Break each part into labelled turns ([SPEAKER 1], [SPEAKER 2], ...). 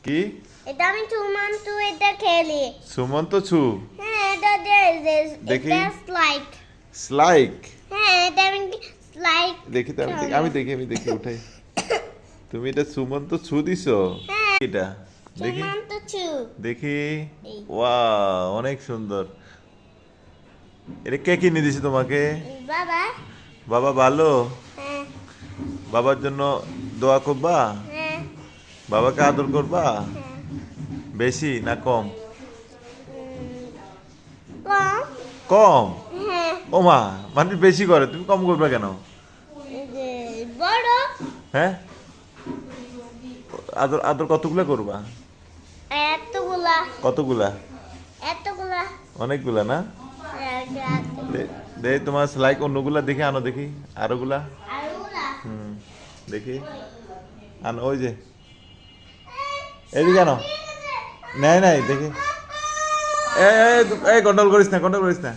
[SPEAKER 1] কি?
[SPEAKER 2] এটা আমি সুমন্ত এটা খেলি।
[SPEAKER 1] সুমন্ত ছু।
[SPEAKER 2] হ্যাঁ এটা
[SPEAKER 1] দেখি।
[SPEAKER 2] এটা স্লাইড।
[SPEAKER 1] স্লাইক।
[SPEAKER 2] হ্যাঁ এটা আমি স্লাইড।
[SPEAKER 1] দেখি তো আমি দেখি উঠাই। তুমি এটা সুমন্ত ছু দিছো?
[SPEAKER 2] হ্যাঁ
[SPEAKER 1] এটা দেখি।
[SPEAKER 2] সুমন্ত ছু।
[SPEAKER 1] দেখি।
[SPEAKER 2] এই।
[SPEAKER 1] ওয়াও, অনেক সুন্দর। এটা কে কিনে দিছে তোমাকে?
[SPEAKER 2] বাবা।
[SPEAKER 1] বাবা ভালো?
[SPEAKER 2] হ্যাঁ
[SPEAKER 1] বাবার জন্য দোয়া করবা?
[SPEAKER 2] হ্যাঁ
[SPEAKER 1] বাবাকে আদর করবা?
[SPEAKER 2] হ্যাঁ।
[SPEAKER 1] বেশি না কম?
[SPEAKER 2] কম।
[SPEAKER 1] কম?
[SPEAKER 2] হ্যাঁ
[SPEAKER 1] ও মা, মানুষ বেশি করে, তুমি কম করবে কেন?
[SPEAKER 2] এই যে বড়।
[SPEAKER 1] হ্যাঁ, আদর আদর কতগুলা করবা?
[SPEAKER 2] এতগুলা।
[SPEAKER 1] কতগুলা?
[SPEAKER 2] এতগুলা।
[SPEAKER 1] অনেকগুলা না? দে তোমার লাইক অন্যগুলা দেখি, আনো দেখি আরোগুলা।
[SPEAKER 2] আরগুলা।
[SPEAKER 1] হুম, দেখি আনো। ওই যে এদিকে আনো। নাই দেখি। এই কন্ট্রোল করিস না, কন্ট্রোল করিস না।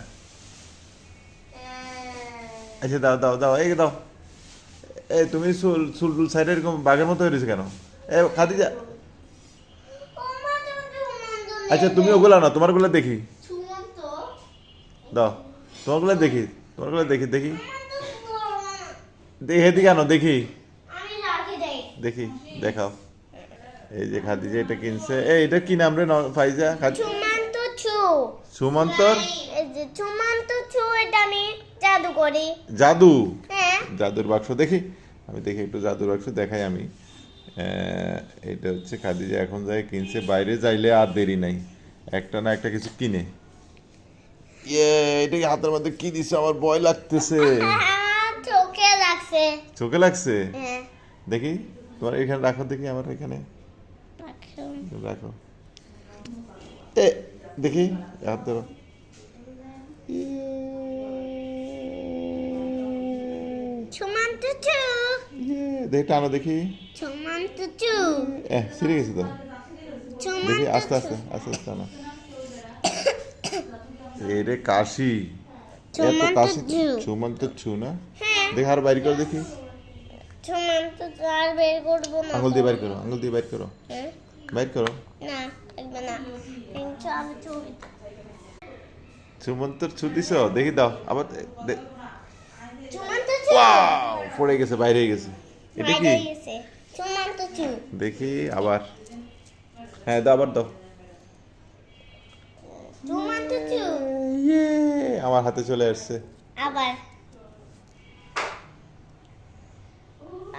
[SPEAKER 1] আচ্ছা দাও দাও দাও, এই দাও। এই তুমি চুল সাইডে এরকম বাঘের মতো হয়েছে কেন? এ খাদিজা। আচ্ছা তুমি ওগুলা না, তোমারগুলা দেখি। দাও, তোমারগুলা দেখি, তোমারগুলা দেখি দেখি। দেখি এদিকে আনো দেখি। দেখি, দেখাও। এই যে খাদিজা এটা কিনছে। এই এটা কি নাম রে ফাইজা?
[SPEAKER 2] সুমন্ত ছু।
[SPEAKER 1] সুমন্তর
[SPEAKER 2] এই যে সুমন্ত ছু এটা আমি জাদু করি।
[SPEAKER 1] জাদু?
[SPEAKER 2] হ্যাঁ
[SPEAKER 1] জাদুর বাক্স দেখি। আমি দেখি একটু জাদুর বাক্স দেখাই আমি। এটা হচ্ছে খাদিজা এখন যাই কিনছে, বাইরে যাইলে আর দেরি নাই, একটা না একটা কিছু কিনে। এটা কি হাতের মধ্যে কি দিছে? আমার ভয় লাগতেছে।
[SPEAKER 2] চোখে লাগছে।
[SPEAKER 1] চোখে লাগছে?
[SPEAKER 2] হ্যাঁ
[SPEAKER 1] দেখি তোমার এখানে রাখো দেখি, আমার এখানে রাখো। এ দেখি, হাত ধরো।
[SPEAKER 2] সুমন্ত ছু।
[SPEAKER 1] দেখি টানো দেখি।
[SPEAKER 2] সুমন্ত ছু।
[SPEAKER 1] ছিঁড়ে গেছে তো। দেখি
[SPEAKER 2] সুমন্ত
[SPEAKER 1] আস্তে আস্তে আস্তে আস্তে আনো। এরে কাশি, এত
[SPEAKER 2] সুমন্ত
[SPEAKER 1] কাশি।
[SPEAKER 2] ছু।
[SPEAKER 1] সুমন্ত ছু না?
[SPEAKER 2] হ্যাঁ
[SPEAKER 1] দেখি আর বাইর করো দেখি।
[SPEAKER 2] সুমন্ত ছু আর বের করবো না।
[SPEAKER 1] আঙুল দিয়ে বাইর করো, আঙুল দিয়ে বাইর করো,
[SPEAKER 2] হ্যাঁ?
[SPEAKER 1] বাইর করো।
[SPEAKER 2] না একবার না কিন্তু আমি ছবি।
[SPEAKER 1] সুমন্তর ছু দিছো? দেখি দাও আবার।
[SPEAKER 2] সুমন্ত ছু।
[SPEAKER 1] ওয়াও, পড়ে গেছে, বাইরে গেছে। এটা কি?
[SPEAKER 2] বাইরে গেছে। সুমন্ত ছু।
[SPEAKER 1] দেখি আবার। হ্যাঁ দাও, আবার দাও।
[SPEAKER 2] সুমন্ত ছু।
[SPEAKER 1] আমার হাতে চলে আসছে।
[SPEAKER 2] আবার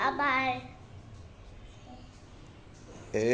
[SPEAKER 2] আবার
[SPEAKER 1] এ